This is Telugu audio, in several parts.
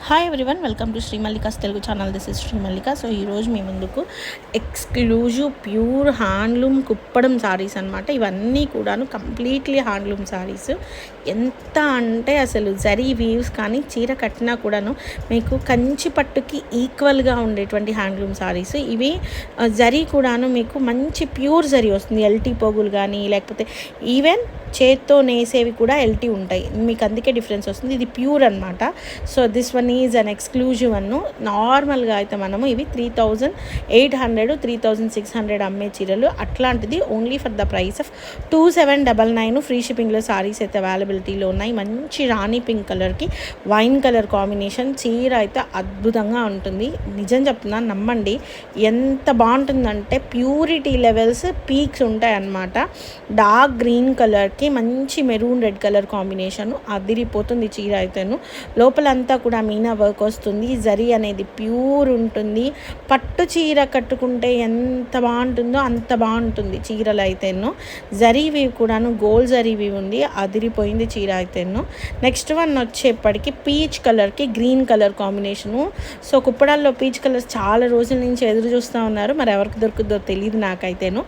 Hi everyone, welcome to Sri Mallika's Telugu channel. This is Sri Mallika. So ఈరోజు మీ ముందుకు exclusive pure handloom Kuppadam saris అనమాట. ఇవన్నీ కూడాను కంప్లీట్లీ హ్యాండ్లూమ్ శారీస్. ఎంత అంటే అసలు జరీ వీవ్స్ కానీ చీర కట్టినా కూడాను మీకు కంచి పట్టుకి ఈక్వల్గా ఉండేటువంటి హ్యాండ్లూమ్ శారీస్ ఇవి. జరీ కూడాను మీకు మంచి ప్యూర్ జరీ వస్తుంది. ఎల్టీ పోగులు కానీ లేకపోతే ఈవెన్ చేత్తో నేసేవి కూడా ఎల్టీ ఉంటాయి. మీకు అందుకే డిఫరెన్స్ వస్తుంది. ఇది ప్యూర్ అనమాట. So this one is an exclusive అన్ను. నార్మల్గా అయితే మనము ఇవి 3800 3600 అమ్మే చీరలు. అట్లాంటిది only for the price of 2799 free షిప్పింగ్లో సారీస్ అయితే అవైలబిలిటీలో ఉన్నాయి. మంచి రాణి పింక్ కలర్కి వైన్ కలర్ కాంబినేషన్ చీర అయితే అద్భుతంగా ఉంటుంది. నిజం చెప్తున్నాను, నమ్మండి. ఎంత బాగుంటుందంటే ప్యూరిటీ లెవెల్స్ పీక్స్ ఉంటాయి అన్నమాట. డార్క్ గ్రీన్ కలర్కి మంచి మెరూన్ రెడ్ కలర్ కాంబినేషన్ అదిరిపోతుంది చీర అయితేను. లోపలంతా కూడా మీనా వర్క్ వస్తుంది. జరీ అనేది ప్యూర్ ఉంటుంది. పట్టు చీర కట్టుకుంటే ఎంత బాగుంటుందో అంత బాగుంటుంది చీరలు అయితేను. జరీవి కూడాను గోల్డ్ జరీవి ఉంది. అదిరిపోయింది చీర అయితేను. నెక్స్ట్ వన్ వచ్చేప్పటికి పీచ్ కలర్కి గ్రీన్ కలర్ కాంబినేషను. సో కుప్పడాల్లో పీచ్ కలర్స్ చాలా రోజుల నుంచి ఎదురు చూస్తూ ఉన్నారు. మరి ఎవరికి దొరుకుతుందో తెలియదు నాకైతేను.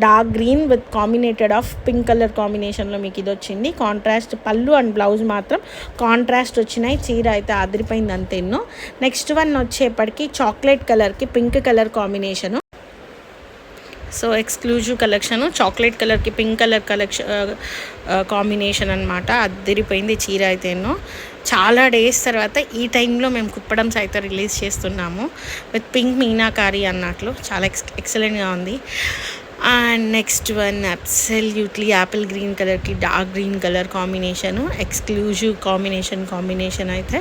Dark green with combinated of pink colour కాంబినేషన్లో మీకు ఇది వచ్చింది. కాంట్రాస్ట్ పళ్ళు అండ్ బ్లౌజ్ మాత్రం కాంట్రాస్ట్ వచ్చినాయి. చీర అయితే అదిరిపోయింది అంతేను. నెక్స్ట్ వన్ వచ్చేప్పటికి చాక్లెట్ కలర్కి pink colour combination. So exclusive collection. Chocolate కలర్కి పింక్ కలర్ కాంబినేషన్ అనమాట. అదిరిపోయింది చీర అయితేను. చాలా డేస్ తర్వాత ఈ టైంలో మేము కుప్పడమ్స్ అయితే రిలీజ్ చేస్తున్నాము విత్ పింక్ మీనాకారి అన్నట్లు. చాలా ఎక్సలెంట్గా ఉంది. And next one absolutely apple green కలర్కి dark green colour combination. Exclusive combination అయితే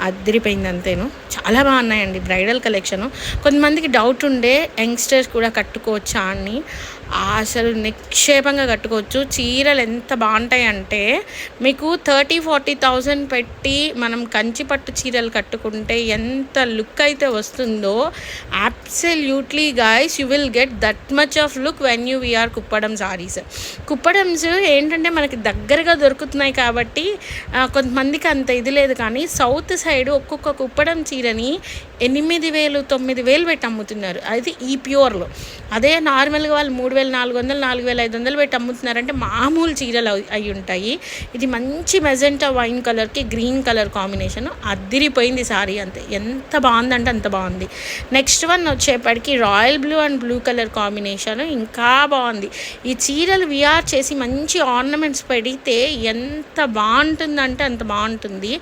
అదిరిపోయింది అంతేను. చాలా బాగున్నాయండి బ్రైడల్ కలెక్షను. కొంతమందికి డౌట్ ఉండే యంగ్స్టర్స్ కూడా కట్టుకోవచ్చా అని. అసలు నిక్షేపంగా కట్టుకోవచ్చు. చీరలు ఎంత బాగుంటాయి అంటే మీకు 30,000-40,000 పెట్టి మనం కంచి పట్టు చీరలు కట్టుకుంటే ఎంత లుక్ అయితే వస్తుందో absolutely guys you will get that much of look when you wear Kuppadam sarees. కుప్పడమ్స్ ఏంటంటే మనకి దగ్గరగా దొరుకుతున్నాయి కాబట్టి కొంతమందికి అంత ఇది లేదు. కానీ సౌత్ సైడ్ ఒక్కొక్క కుప్పడం చీరని 8,000 9,000 పెట్టి అమ్ముతున్నారు. అది ఈ ప్యూర్లో. అదే నార్మల్గా వాళ్ళు 3,400 4,500 పెట్టి అమ్ముతున్నారంటే మామూలు చీరలు అయి ఉంటాయి. ఇది మంచి మెజెంటా వైన్ కలర్కి గ్రీన్ కలర్ కాంబినేషన్ అదిరిపోయింది సారీ. అంతే ఎంత బాగుందంటే అంత బాగుంది. నెక్స్ట్ వన్ వచ్చేప్పటికి royal blue and blue colour combination ఇంకా బాగుంది. ఈ చీరలు విఆర్ చేసి మంచి ఆర్నమెంట్స్ పెడితే ఎంత బాగుంటుందంటే అంత బాగుంటుంది.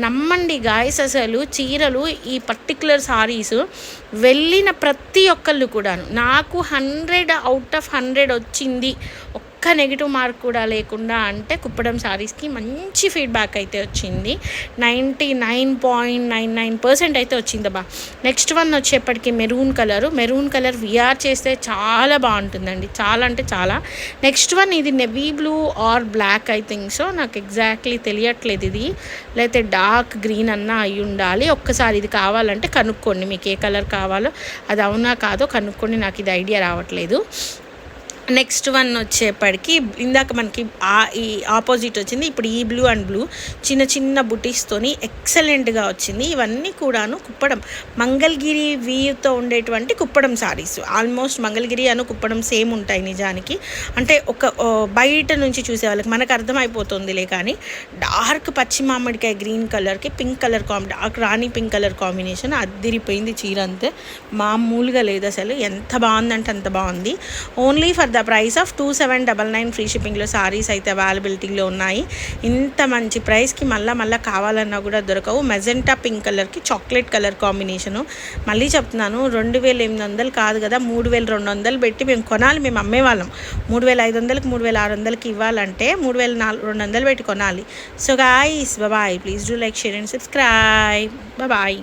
నమ్మండి గాయస్, అసలు చీరలు ఈ పర్టికులర్ సారీస్ వెళ్ళిన ప్రతి ఒక్కళ్ళు కూడాను నాకు 100 out of 100 వచ్చింది, ఒక్క నెగిటివ్ మార్క్ కూడా లేకుండా. అంటే కుప్పడం సారీస్కి మంచి ఫీడ్బ్యాక్ అయితే వచ్చింది. 99.99% అయితే వచ్చిందబ్బా. నెక్స్ట్ వన్ వచ్చేప్పటికి మెరూన్ కలర్ విఆర్ చేస్తే చాలా బాగుంటుందండి. చాలా అంటే చాలా. నెక్స్ట్ వన్ ఇది navy blue or black I think so. నాకు ఎగ్జాక్ట్లీ తెలియట్లేదు. ఇది లేకపోతే డార్క్ గ్రీన్ అన్నా అయి ఉండాలి. ఒక్కసారి ఇది కావాలంటే కనుక్కోండి, మీకు ఏ కలర్ కావాలో అది అవునా కాదో కనుక్కోండి. నాకు ఇది ఐడియా రావట్లేదు. నెక్స్ట్ వన్ వచ్చేప్పటికి ఇందాక మనకి ఈ ఆపోజిట్ వచ్చింది. ఇప్పుడు ఈ బ్లూ అండ్ బ్లూ చిన్న చిన్న బుటీస్తోని ఎక్సలెంట్గా వచ్చింది. ఇవన్నీ కూడాను కుప్పడం మంగళగిరి వీవ్తో ఉండేటువంటి కుప్పడం సారీస్. ఆల్మోస్ట్ మంగళగిరి అను కుప్పడం సేమ్ ఉంటాయి నిజానికి. అంటే ఒక బయట నుంచి చూసే వాళ్ళకి మనకు అర్థమైపోతుందిలే. కానీ డార్క్ పచ్చి మామిడికాయ గ్రీన్ కలర్కి పింక్ కలర్ డార్క్ రాణి పింక్ కలర్ కాంబినేషన్ అదిరిపోయింది చీర. అంతే మామూలుగా లేదు అసలు. ఎంత బాగుందంటే అంత బాగుంది. Only for the price of 2799 free షిప్పింగ్లో సారీస్ అయితే అవైలబిలిటీలో ఉన్నాయి. ఇంత మంచి ప్రైస్కి మళ్ళీ కావాలన్నా కూడా దొరకవు. మెజెంటా పింక్ కలర్కి చాక్లెట్ కలర్ కాంబినేషను. మళ్ళీ చెప్తున్నాను, 2,800 కాదు కదా, 3,200 పెట్టి మేము కొనాలి. మేము అమ్మేవాళ్ళం 3,500కి 3,600కి ఇవ్వాలంటే 3,200 పెట్టి కొనాలి. So guys bye, please do like, share and subscribe. Bye.